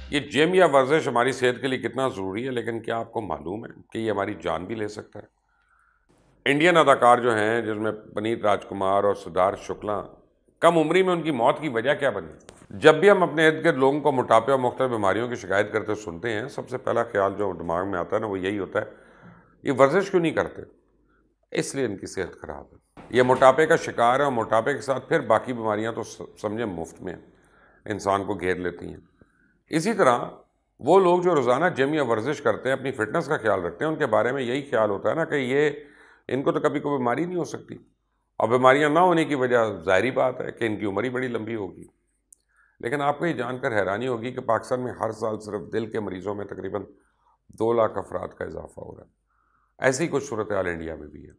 یہ جم یا ورزش ہماری صحت کے لیے کتنا ضروری ہے، لیکن کیا آپ کو معلوم ہے کہ یہ ہماری جان بھی لے سکتا ہے؟ انڈین اداکار جو ہیں جس میں پنیت راج کمار اور سدھارتھ شکلا، کم عمری میں ان کی موت کی وجہ کیا بنی؟ جب بھی ہم اپنے ارد گرد لوگوں کو موٹاپے اور مختلف بیماریوں کی شکایت کرتے سنتے ہیں، سب سے پہلا خیال جو دماغ میں آتا ہے نا، وہ یہی ہوتا ہے، یہ ورزش کیوں نہیں کرتے؟ اس لیے ان کی صحت خراب ہے، یہ موٹاپے کا شکار ہے، اور موٹاپے کے ساتھ پھر باقی بیماریاں تو سمجھیں مفت میں انسان کو گھیر لیتی ہیں۔ اسی طرح وہ لوگ جو روزانہ جم یا ورزش کرتے ہیں، اپنی فٹنس کا خیال رکھتے ہیں، ان کے بارے میں یہی خیال ہوتا ہے نا کہ یہ ان کو تو کبھی کوئی بیماری نہیں ہو سکتی، اور بیماریاں نہ ہونے کی وجہ ظاہری بات ہے کہ ان کی عمر ہی بڑی لمبی ہوگی۔ لیکن آپ کو یہ جان کر حیرانی ہوگی کہ پاکستان میں ہر سال صرف دل کے مریضوں میں تقریباً 2 لاکھ افراد کا اضافہ ہو رہا ہے۔ ایسی کچھ صورتحال انڈیا میں بھی ہے،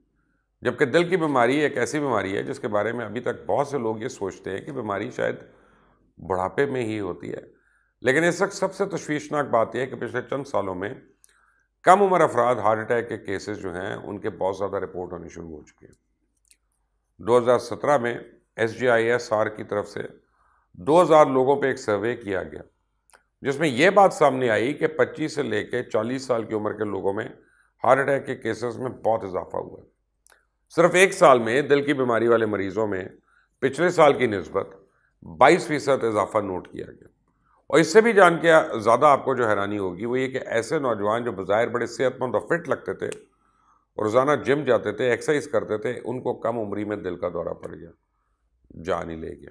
جبکہ دل کی بیماری ایک ایسی بیماری ہے جس کے بارے میں ابھی تک بہت سے لوگ یہ سوچتے ہیں کہ بیماری شاید بڑھاپے میں ہی ہوتی ہے۔ لیکن اس وقت سب سے تشویشناک بات یہ ہے کہ پچھلے چند سالوں میں کم عمر افراد ہارٹ اٹیک کے کیسز جو ہیں ان کے بہت زیادہ رپورٹ ہونے شروع ہو چکے ہیں۔ 2017 میں SGISR کی طرف سے 2000 لوگوں پہ ایک سروے کیا گیا، جس میں یہ بات سامنے آئی کہ 25 سے لے کے 40 سال کی عمر کے لوگوں میں ہارٹ اٹیک کے کیسز میں بہت اضافہ ہوا ہے۔ صرف ایک سال میں دل کی بیماری والے مریضوں میں پچھلے سال کی نسبت 22% اضافہ نوٹ کیا گیا۔ اور اس سے بھی جان کے زیادہ آپ کو جو حیرانی ہوگی وہ یہ کہ ایسے نوجوان جو بظاہر بڑے صحت مند اور فٹ لگتے تھے، روزانہ جم جاتے تھے، ایکسرسائز کرتے تھے، ان کو کم عمری میں دل کا دورہ پڑ گیا، جان ہی لے گیا۔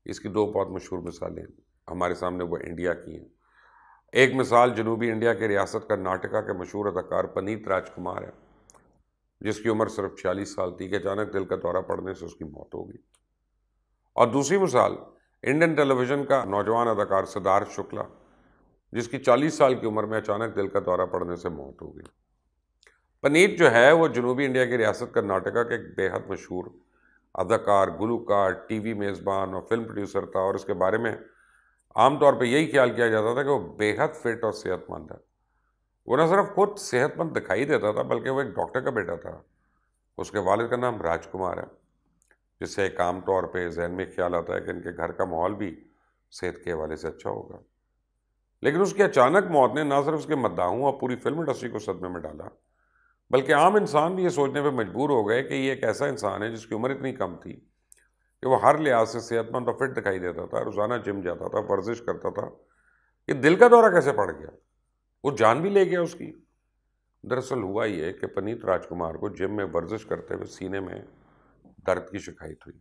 اس کی 2 بہت مشہور مثالیں ہمارے سامنے وہ انڈیا کی ہیں۔ ایک مثال جنوبی انڈیا کے ریاست کرناٹکا کے مشہور اداکار پنیت راج کمار ہے، جس کی عمر صرف 40 سال تھی کہ اچانک دل کا دورہ پڑنے سے اس کی موت ہو گئی۔ اور دوسری مثال انڈین ٹیلی ویژن کا نوجوان اداکار سدھارتھ شکلا، جس کی 40 سال کی عمر میں اچانک دل کا دورہ پڑنے سے موت ہو گئی۔ پنیت جو ہے وہ جنوبی انڈیا کی ریاست کرناٹکا کے ایک بے حد مشہور اداکار، گلوکار، ٹی وی میزبان اور فلم پروڈیوسر تھا، اور اس کے بارے میں عام طور پہ یہی خیال کیا جاتا تھا کہ وہ بے حد فٹ اور صحت مند ہے۔ وہ نہ صرف خود صحت مند دکھائی دیتا تھا بلکہ وہ ایک ڈاکٹر کا بیٹا تھا۔ اس کے والد کا نام راج کمار ہے، جس سے ایک عام طور پہ ذہن میں خیال آتا ہے کہ ان کے گھر کا ماحول بھی صحت کے حوالے سے اچھا ہوگا۔ لیکن اس کی اچانک موت نے نہ صرف اس کے مداحوں اور پوری فلم انڈسٹری کو صدمے میں ڈالا، بلکہ عام انسان بھی یہ سوچنے پہ مجبور ہو گئے کہ یہ ایک ایسا انسان ہے جس کی عمر اتنی کم تھی کہ وہ ہر لحاظ سے صحت مند اور فٹ دکھائی دیتا تھا، روزانہ جم جاتا تھا، ورزش کرتا تھا، یہ دل کا دورہ کیسے پڑ گیا؟ وہ جان بھی لے گیا اس کی۔ دراصل ہوا یہ کہ پنیت راج کمار کو جم میں ورزش کرتے ہوئے سینے میں درد کی شکایت ہوئی،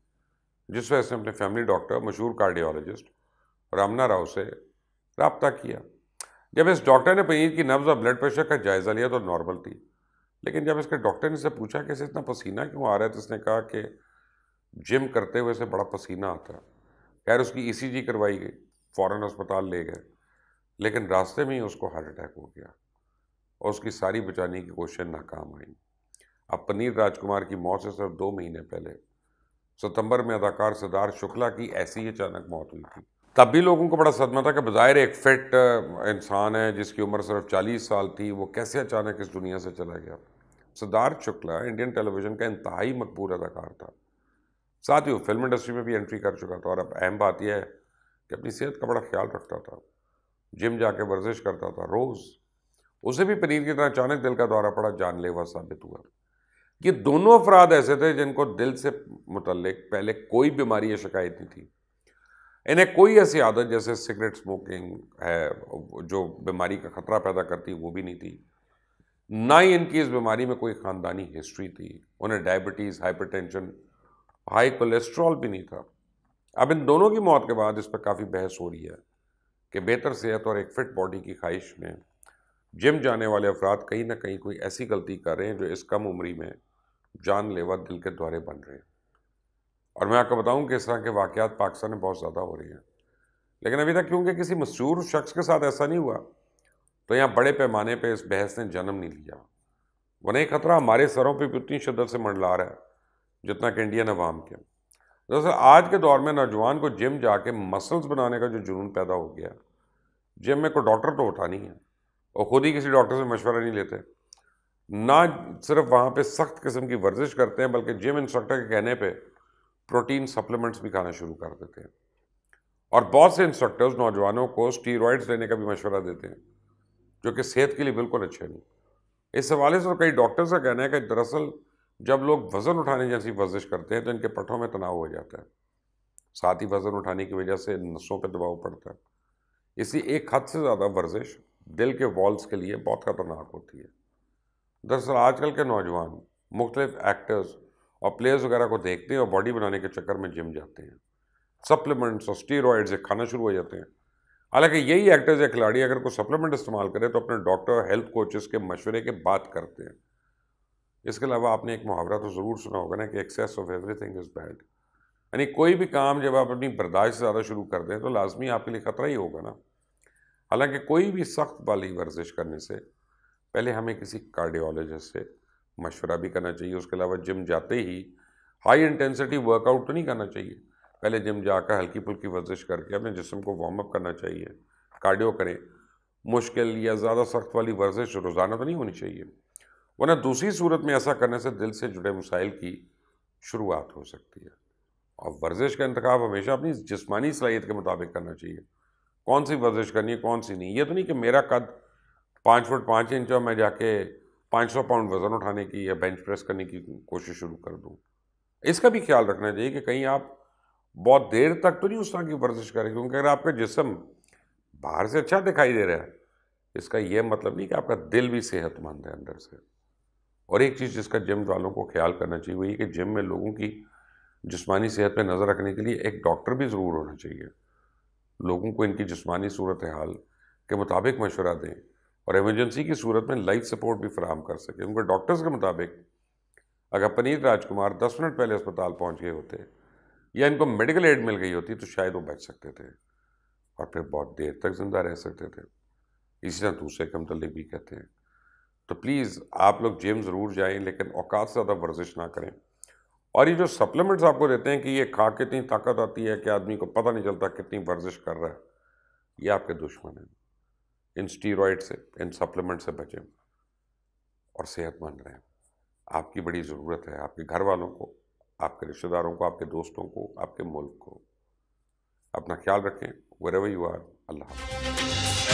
جس وجہ سے اپنے فیملی ڈاکٹر مشہور کارڈیولوجسٹ رامنا راؤ سے رابطہ کیا۔ جب اس ڈاکٹر نے پنیت کی نبض اور بلڈ پریشر کا جائزہ لیا تو نارمل تھی، لیکن جب اس کے ڈاکٹر نے اسے پوچھا کہ اسے اتنا پسینہ کیوں آ رہا ہے تو اس نے کہا کہ جم کرتے ہوئے اسے بڑا پسینہ آتا ہے۔ خیر اس کی ECG کروائی گئی، فوراً اسپتال لے گئے، لیکن راستے میں ہی اس کو ہارٹ اٹیک ہو گیا اور اس کی ساری بچانے کی کوششیں ناکام آئیں۔ اب پنیت راج کمار کی موت سے صرف 2 مہینے پہلے ستمبر میں اداکار سدھارتھ شکلا کی ایسی ہی اچانک موت ہوئی تھی۔ تب بھی لوگوں کو بڑا صدمہ تھا کہ بظاہر ایک فٹ انسان ہے جس کی عمر صرف 40 سال تھی، وہ کیسے اچانک اس دنیا سے چلا گیا۔ سدھارتھ شکلا انڈین ٹیلی ویژن کا انتہائی مقبول اداکار تھا، ساتھ ہی وہ فلم انڈسٹری میں بھی انٹری کر چکا تھا، اور اب اہم بات یہ ہے کہ اپنی صحت کا بڑا خیال رکھتا تھا، جم جا کے ورزش کرتا تھا روز۔ اسے بھی پنیر کی طرح اچانک دل کا دورہ پڑا، جان لیوا ثابت ہوا۔ یہ دونوں افراد ایسے تھے جن کو دل سے متعلق پہلے کوئی بیماری یا شکایت نہیں تھی، انہیں کوئی ایسی عادت جیسے سگریٹ اسموکنگ ہے جو بیماری کا خطرہ پیدا کرتی وہ بھی نہیں تھی، نہ ہی ان کی اس بیماری میں کوئی خاندانی ہسٹری تھی، انہیں diabetes, hyper tension, high cholesterol بھی نہیں تھا۔ اب ان دونوں کی موت کے بعد اس پر کافی بحث ہو رہی ہے کہ بہتر صحت اور ایک فٹ باڈی کی خواہش میں جم جانے والے افراد کہیں نہ کہیں کوئی ایسی غلطی کر رہے ہیں جو اس کم عمری میں جان لیوا دل کے دورے بن رہے ہیں۔ اور میں آپ کو بتاؤں کہ اس طرح کے واقعات پاکستان میں بہت زیادہ ہو رہے ہیں، لیکن ابھی تک کیونکہ کسی مشہور شخص کے ساتھ ایسا نہیں ہوا تو یہاں بڑے پیمانے پہ اس بحث نے جنم نہیں لیا، ورنہ یہ خطرہ ہمارے سروں پہ بھی اتنی شدت سے منڈلا رہا ہے جتنا کہ انڈین عوام کے۔ دراصل آج کے دور میں نوجوان کو جم جا کے مسلز بنانے کا جو جنون پیدا ہو گیا، جم میں کوئی ڈاکٹر تو ہوتا نہیں ہے اور خود ہی کسی ڈاکٹر سے مشورہ نہیں لیتے، نہ صرف وہاں پہ سخت قسم کی ورزش کرتے ہیں بلکہ جم انسٹرکٹر کے کہنے پہ پروٹین سپلیمنٹس بھی کھانا شروع کر دیتے ہیں۔ اور بہت سے انسٹرکٹرز نوجوانوں کو اسٹیرائڈز لینے کا بھی مشورہ دیتے ہیں جو کہ صحت کے لیے بالکل اچھے نہیں۔ اس حوالے سے کئی ڈاکٹرز کا کہنا ہے کہ دراصل جب لوگ وزن اٹھانے جیسی ورزش کرتے ہیں تو ان کے پٹھوں میں تناؤ ہو جاتا ہے، ساتھ ہی وزن اٹھانے کی وجہ سے نسوں پہ دباؤ پڑتا ہے، اسی ایک حد سے زیادہ ورزش دل کے والز کے لیے بہت خطرناک ہوتی ہے۔ دراصل آج کل کے نوجوان مختلف ایکٹرز اور پلیئرز وغیرہ کو دیکھتے ہیں اور باڈی بنانے کے چکر میں جم جاتے ہیں، سپلیمنٹس اور اسٹیرائڈز کھانا شروع ہو جاتے ہیں۔ حالانکہ یہی ایکٹرز یا کھلاڑی اگر کوئی سپلیمنٹ استعمال کرے تو اپنے ڈاکٹر اور ہیلتھ کوچز کے مشورے کے بعد کرتے ہیں۔ اس کے علاوہ آپ نے ایک محاورہ تو ضرور سنا ہوگا نا کہ access of every thing is bad, یعنی کوئی بھی کام جب آپ اپنی برداشت سے زیادہ شروع کر دیں تو لازمی آپ کے لیے خطرہ ہی ہوگا نا۔ حالانکہ کوئی بھی سخت والی ورزش کرنے سے پہلے ہمیں کسی کارڈیولوجسٹ سے مشورہ بھی کرنا چاہیے۔ اس کے علاوہ جم جاتے ہی ہائی انٹینسٹی ورک آؤٹ تو نہیں کرنا چاہیے، پہلے جم جا کر ہلکی پھلکی ورزش کر کے اپنے جسم کو وارم اپ کرنا چاہیے، کارڈیو کریں۔ مشکل یا زیادہ سخت والی ورزش روزانہ تو نہیں ہونی چاہیے، ورنہ دوسری صورت میں ایسا کرنے سے دل سے جڑے مسائل کی شروعات ہو سکتی ہے۔ اور ورزش کا انتخاب ہمیشہ اپنی جسمانی صلاحیت کے مطابق کرنا چاہیے، کون سی ورزش کرنی ہے کون سی نہیں۔ یہ تو نہیں کہ میرا قد 5 فٹ 5 انچ اور میں جا کے 500 پاؤنڈ وزن اٹھانے کی یا بینچ پریس کرنے کی کوشش شروع کر دوں۔ اس کا بھی خیال رکھنا چاہیے کہ کہیں آپ بہت دیر تک تو نہیں اس طرح کی ورزش کریں، کیونکہ اگر آپ کا جسم باہر سے اچھا دکھائی دے رہا ہے اس کا یہ مطلب نہیں کہ آپ کا دل بھی صحت مند ہے اندر سے۔ اور ایک چیز جس کا جم والوں کو خیال کرنا چاہیے وہ یہ کہ جم میں لوگوں کی جسمانی صحت پہ نظر رکھنے کے لیے ایک ڈاکٹر بھی ضرور ہونا چاہیے، لوگوں کو ان کی جسمانی صورتحال کے مطابق مشورہ دیں اور ایمرجنسی کی صورت میں لائف سپورٹ بھی فراہم کر سکیں۔ ان کے ڈاکٹرز کے مطابق اگر پنیت راج کمار 10 منٹ پہلے اسپتال پہنچ گئے ہوتے یا ان کو میڈیکل ایڈ مل گئی ہوتی تو شاید وہ بچ سکتے تھے اور پھر بہت دیر تک زندہ رہ سکتے تھے۔ اسی طرح دوسرے کے متعلق بھی کہتے ہیں۔ تو پلیز آپ لوگ جم ضرور جائیں لیکن اوقات سے زیادہ ورزش نہ کریں۔ اور یہ جو سپلیمنٹس آپ کو دیتے ہیں کہ یہ کھا کے اتنی طاقت آتی ہے کہ آدمی کو پتہ نہیں چلتا کتنی ورزش کر رہا ہے، یہ آپ کے دشمن ہیں۔ ان اسٹیرائڈ سے، ان سپلیمنٹ سے بچیں اور صحت مند رہیں۔ آپ کی بڑی ضرورت ہے، آپ کے گھر والوں کو، آپ کے رشتہ داروں کو، آپ کے دوستوں کو، آپ کے ملک کو۔ اپنا خیال رکھیں، wherever you are۔ اللہ حافظ۔